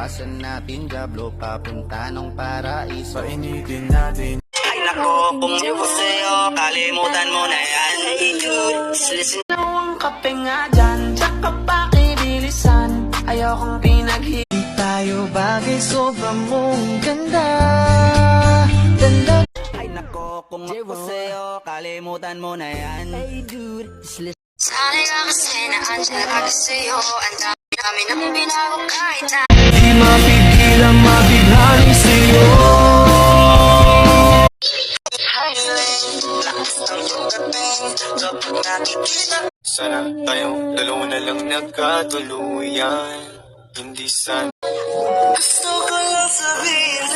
Labasan natin Diablo, papunta ng paraiso. Painitin natin. Ay nako, kung ko sa'yo, kalimutan mo na yan. Hey dude, just listen. Dalawang kape nga dyan, tsaka pakibilisan. Ayokong pinaghi Tayo bagay sobrang mong ganda. Ganda. Ay nako, kung ako sa'yo, kalimutan mo na yan. Hey dude, just listen. Sana'y ka kasi naandyan ka sa'yo. Ang dami namin ang binago kahit na Di mapigilan mabighanin sa'yo. Sana tayong dalawa na lang nagkatuluyan. Hindi sana. Gusto ko lang sabihin